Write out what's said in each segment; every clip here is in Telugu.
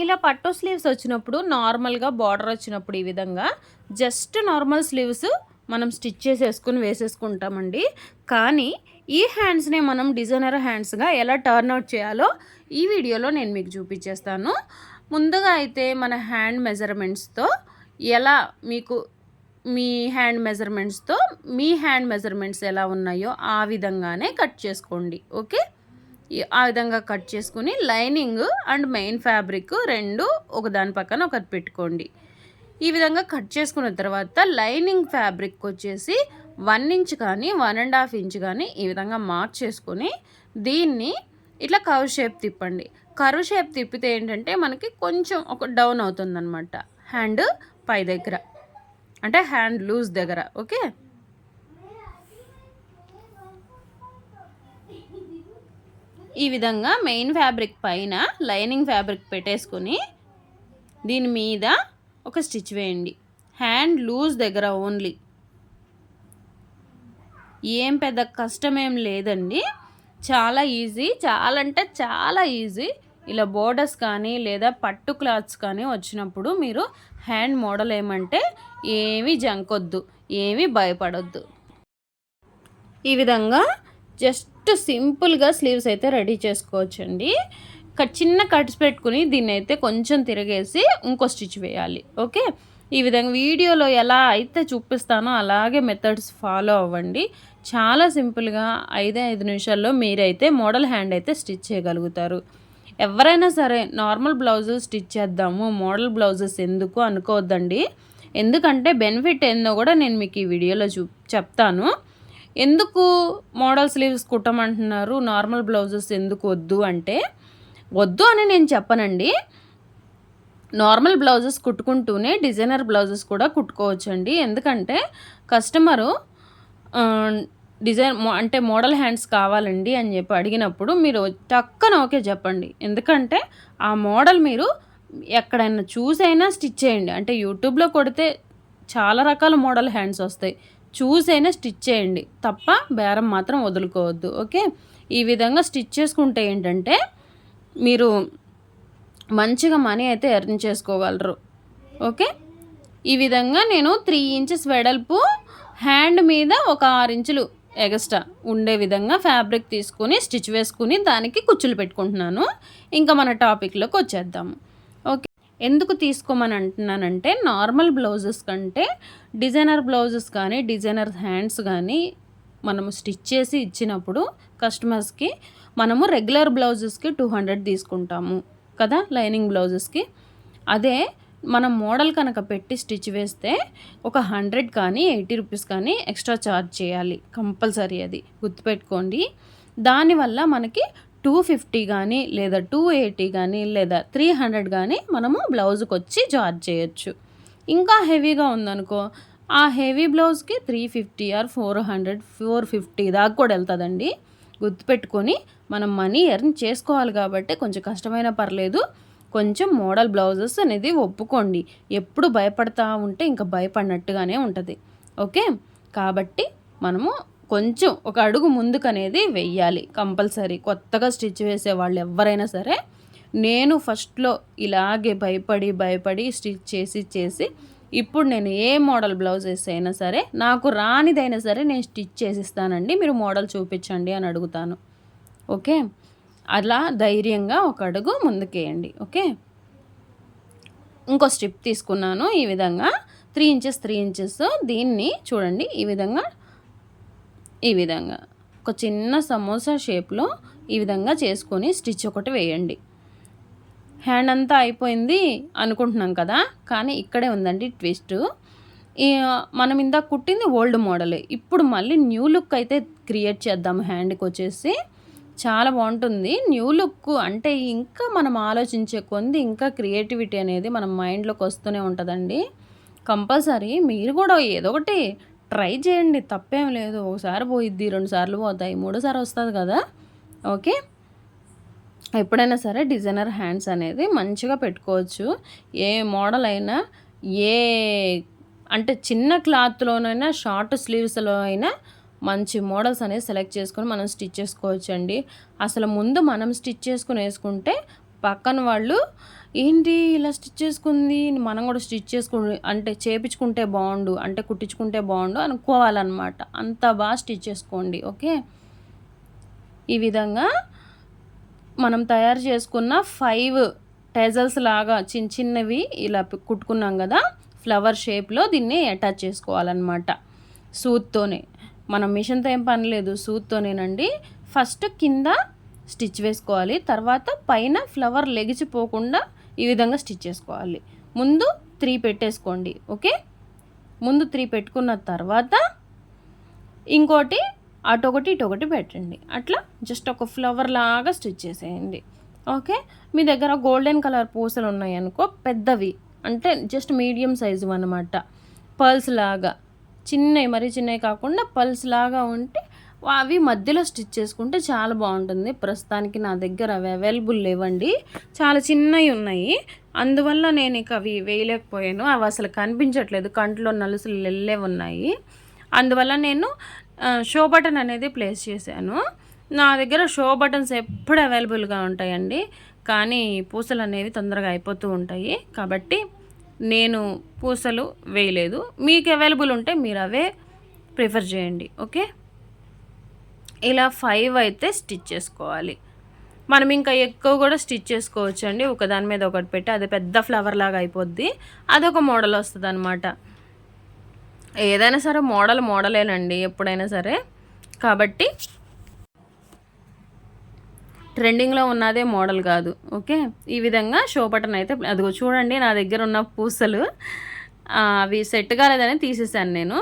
ఇలా పట్టు స్లీవ్స్ వచ్చినప్పుడు నార్మల్‌గా బార్డర్ వచ్చినప్పుడు ఈ విధంగా జస్ట్ నార్మల్ స్లీవ్స్ మనం స్టిచ్ చేసేసుకొని వేసేసుకుంటామండి. కానీ ఈ హ్యాండ్స్‌నే మనం డిజైనర్ హ్యాండ్స్‌గా ఎలా టర్న్ అవుట్ చేయాలో ఈ వీడియోలో నేను మీకు చూపించేస్తాను. ముందుగా అయితే మన హ్యాండ్ మెజర్‌మెంట్స్‌తో ఎలా మీకు మీ హ్యాండ్ మెజర్‌మెంట్స్‌తో మీ హ్యాండ్ మెజర్‌మెంట్స్ ఎలా ఉన్నాయో ఆ విధంగానే కట్ చేసుకోండి. ఓకే. ఆ విధంగా కట్ చేసుకుని లైనింగ్ అండ్ మెయిన్ ఫ్యాబ్రిక్ రెండు ఒకదాని పక్కన ఒకటి పెట్టుకోండి. ఈ విధంగా కట్ చేసుకున్న తర్వాత లైనింగ్ ఫ్యాబ్రిక్ వచ్చేసి 1 ఇంచ్ కానీ 1.5 ఇంచ్ కానీ ఈ విధంగా మార్క్ చేసుకొని దీన్ని ఇట్లా కర్వ్ షేప్ తిప్పండి. కర్వ్ షేప్ తిప్పితే ఏంటంటే మనకి కొంచెం ఒక డౌన్ అవుతుందన్నమాట హ్యాండ్ పై దగ్గర, అంటే హ్యాండ్ లూజ్ దగ్గర. ఓకే. ఈ విధంగా మెయిన్ ఫ్యాబ్రిక్ పైన లైనింగ్ ఫ్యాబ్రిక్ పెట్టేసుకొని దీని మీద ఒక స్టిచ్ వేయండి. హ్యాండ్ లూజ్ దగ్గర ఓన్లీ. ఏం పెద్ద కష్టమేం లేదండి, చాలా ఈజీ. చాలా అంటే చాలా ఈజీ. ఇలా బోర్డర్స్ కానీ లేదా పట్టు క్లాత్స్ కానీ వచ్చినప్పుడు మీరు హ్యాండ్ మోడల్ ఏమంటే ఏమీ జంకొద్దు, ఏమీ భయపడొద్దు. ఈ విధంగా జస్ట్ సింపుల్గా స్లీవ్స్ అయితే రెడీ చేసుకోవచ్చండి. చిన్న కట్స్ పెట్టుకుని దీన్ని అయితే కొంచెం తిరిగేసి ఇంకో స్టిచ్ వేయాలి. ఓకే. ఈ విధంగా వీడియోలో ఎలా అయితే చూపిస్తానో అలాగే మెథడ్స్ ఫాలో అవ్వండి. చాలా సింపుల్గా 5 నిమిషాల్లో మీరైతే మోడల్ హ్యాండ్ అయితే స్టిచ్ చేయగలుగుతారు. ఎవరైనా సరే నార్మల్ బ్లౌజులు స్టిచ్ చేద్దాము, మోడల్ బ్లౌజెస్ ఎందుకు అనుకోవద్దండి. ఎందుకంటే బెనిఫిట్ ఏందో కూడా నేను మీకు ఈ వీడియోలో చెప్తాను. ఎందుకు మోడల్ స్లీవ్స్ కుట్టమంటున్నారు, నార్మల్ బ్లౌజెస్ ఎందుకు వద్దు అంటే, వద్దు అని నేను చెప్పనండి. నార్మల్ బ్లౌజెస్ కుట్టుకుంటూనే డిజైనర్ బ్లౌజెస్ కూడా కుట్టుకోవచ్చండి. ఎందుకంటే కస్టమరు అంటే మోడల్ హ్యాండ్స్ కావాలండి అని చెప్పి అడిగినప్పుడు మీరు టక్కన ఓకే చెప్పండి. ఎందుకంటే ఆ మోడల్ మీరు ఎక్కడైనా చూసైనా స్టిచ్ చేయండి. అంటే యూట్యూబ్లో కొడితే చాలా రకాల మోడల్ హ్యాండ్స్ వస్తాయి. చూసైనా స్టిచ్ చేయండి తప్ప బేరం మాత్రం వదులుకోవద్దు. ఓకే. ఈ విధంగా స్టిచ్ చేసుకుంటే ఏంటంటే మీరు మంచిగా మనీ అయితే ఎర్న్ చేసుకోగలరు. ఓకే. ఈ విధంగా నేను 3 ఇంచెస్ వెడల్పు హ్యాండ్ మీద ఒక 6 ఇంచులు ఎగస్ట్రా ఉండే విధంగా ఫ్యాబ్రిక్ తీసుకుని స్టిచ్ వేసుకుని దానికి కుచ్చులు పెట్టుకుంటున్నాను. ఇంకా మన టాపిక్లోకి వచ్చేద్దాము. ఓకే. ఎందుకు తీసుకోమని అంటున్నానంటే నార్మల్ బ్లౌజెస్ కంటే డిజైనర్ బ్లౌజెస్ కానీ డిజైనర్ హ్యాండ్స్ కానీ మనము స్టిచ్ చేసి ఇచ్చినప్పుడు కస్టమర్స్కి మనము రెగ్యులర్ బ్లౌజెస్కి 200 తీసుకుంటాము కదా లైనింగ్ బ్లౌజెస్కి. అదే మనం మోడల్ కనుక పెట్టి స్టిచ్ వేస్తే ఒక 100 కానీ 80 రూపీస్ కానీ ఎక్స్ట్రా ఛార్జ్ చేయాలి కంపల్సరీ. అది గుర్తుపెట్టుకోండి. దానివల్ల మనకి 250 కానీ లేదా 280 కానీ లేదా 300 కానీ మనము బ్లౌజ్కి వచ్చి ఛార్జ్ చేయొచ్చు. ఇంకా హెవీగా ఉందనుకో ఆ హెవీ బ్లౌజ్కి 350 ఆర్ 400 450 దాకా కూడా వెళ్తుందండి. గుర్తుపెట్టుకొని మనం మనీ ఎర్న్ చేసుకోవాలి కాబట్టి కొంచెం కష్టమైనా పర్లేదు, కొంచెం మోడల్ బ్లౌజెస్ అనేది ఒప్పుకోండి. ఎప్పుడు భయపడతా ఉంటే ఇంకా భయపడినట్టుగానే ఉంటుంది. ఓకే. కాబట్టి మనము కొంచెం ఒక అడుగు ముందుకు అనేది వెయ్యాలి కంపల్సరీ. కొత్తగా స్టిచ్ వేసే వాళ్ళు ఎవరైనా సరే, నేను ఫస్ట్లో ఇలాగే భయపడి స్టిచ్ చేసి ఇప్పుడు నేను ఏ మోడల్ బ్లౌజెస్ అయినా సరే నాకు రానిదైనా సరే నేను స్టిచ్ చేసిస్తానండి, మీరు మోడల్ చూపించండి అని అడుగుతాను. ఓకే. అలా ధైర్యంగా ఒక అడుగు ముందుకేయండి. ఓకే. ఇంకో స్ట్రిప్ తీసుకున్నాను. ఈ విధంగా 3 ఇంచెస్ దీన్ని చూడండి. ఈ విధంగా ఒక చిన్న సమోసా షేప్లో ఈ విధంగా చేసుకొని స్టిచ్ ఒకటి వేయండి. హ్యాండ్ అంతా అయిపోయింది అనుకుంటున్నాం కదా, కానీ ఇక్కడే ఉందండి ట్విస్ట్. మనం ఇందాక కుట్టింది ఓల్డ్ మోడలే. ఇప్పుడు మళ్ళీ న్యూ లుక్ అయితే క్రియేట్ చేద్దాము. హ్యాండ్కి వచ్చేసి చాలా బాగుంటుంది న్యూ లుక్. అంటే ఇంకా మనం ఆలోచించే కొంది ఇంకా క్రియేటివిటీ అనేది మన మైండ్లోకి వస్తూనే ఉంటుందండి. కంపల్సరీ మీరు కూడా ఏదో ఒకటి ట్రై చేయండి, తప్పేం లేదు. ఒకసారి పోయిద్ది, 2 సార్లు పోతాయి, 3సారి వస్తుంది కదా. ఓకే. ఎప్పుడైనా సరే డిజైనర్ హ్యాండ్స్ అనేది మంచిగా పెట్టుకోవచ్చు. ఏ మోడల్ అయినా, ఏ అంటే చిన్న క్లాత్లోనైనా షార్ట్ స్లీవ్స్లో అయినా మంచి మోడల్స్ అనేది సెలెక్ట్ చేసుకొని మనం స్టిచ్ చేసుకోవచ్చండి. అసలు ముందు మనం స్టిచ్ చేసుకుని వేసుకుంటే పక్కన వాళ్ళు ఏంటి ఇలా స్టిచ్ చేసుకుంది, మనం కూడా స్టిచ్ అంటే చేపించుకుంటే బాగుండు, అంటే కుట్టించుకుంటే బాగుండు అనుకోవాలన్నమాట. అంత బాగా స్టిచ్ చేసుకోండి. ఓకే, ఈ విధంగా మనం తయారు చేసుకున్న 5 టెజల్స్ లాగా చిన్న చిన్నవి ఇలా కుట్టుకున్నాం కదా, ఫ్లవర్ షేప్లో దీన్ని అటాచ్ చేసుకోవాలన్నమాట. సూత్తోనే, మనం మిషన్తో ఏం పని లేదు, సూత్తోనేనండి. ఫస్ట్ కింద స్టిచ్ వేసుకోవాలి, తర్వాత పైన ఫ్లవర్ లెగిచిపోకుండా ఈ విధంగా స్టిచ్ చేసుకోవాలి. ముందు 3 పెట్టేసుకోండి. ఓకే, ముందు 3 పెట్టుకున్న తర్వాత ఇంకోటి అటొకటి ఇటొకటి పెట్టండి. అట్లా జస్ట్ ఒక ఫ్లవర్ లాగా స్టిచ్ చేసేయండి. ఓకే, మీ దగ్గర గోల్డెన్ కలర్ పూసలు ఉన్నాయనుకో, పెద్దవి అంటే జస్ట్ మీడియం సైజు అనమాట, పర్ల్స్ లాగా చిన్నవి, మరీ చిన్నవి కాకుండా పర్ల్స్ లాగా ఉంటే అవి మధ్యలో స్టిచ్ చేసుకుంటే చాలా బాగుంటుంది. ప్రస్తుతానికి నా దగ్గర అవి అవైలబుల్ లేవండి, చాలా చిన్నవి ఉన్నాయి, అందువల్ల నేను ఇక అవి వేయలేకపోయాను. అవి అసలు కనిపించట్లేదు, కంట్లో నలుసులు వెళ్ళే ఉన్నాయి. అందువల్ల నేను షో బటన్ అనేది ప్లేస్ చేశాను. నా దగ్గర షో బటన్స్ ఎప్పుడు అవైలబుల్గా ఉంటాయండి, కానీ పూసలు అనేవి తొందరగా అయిపోతూ ఉంటాయి, కాబట్టి నేను పూసలు వేయలేదు. మీకు అవైలబుల్ ఉంటే మీరు అవే ప్రిఫర్ చేయండి. ఓకే, ఇలా 5 అయితే స్టిచ్ చేసుకోవాలి. మనం ఇంకా ఎక్కువ కూడా స్టిచ్ చేసుకోవచ్చు అండి, ఒకదాని మీద ఒకటి పెట్టి అది పెద్ద ఫ్లవర్ లాగా అయిపోద్ది, అదొక మోడల్ వస్తుంది అనమాట. ఏదైనా సరే మోడలేనండి ఎప్పుడైనా సరే, కాబట్టి ట్రెండింగ్లో ఉన్నదే మోడల్ కాదు. ఓకే, ఈ విధంగా షో బటన్ అయితే అదిగో చూడండి, నా దగ్గర ఉన్న పూసలు అవి సెట్ కాలేదని తీసేసాను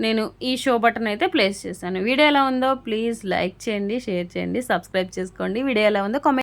నేను ఈ షో బటన్ అయితే ప్లేస్ చేశాను. వీడియో ఎలా ఉందో ప్లీజ్ లైక్ చేయండి, షేర్ చేయండి, సబ్స్క్రైబ్ చేసుకోండి. వీడియో ఎలా ఉందో కామెంట్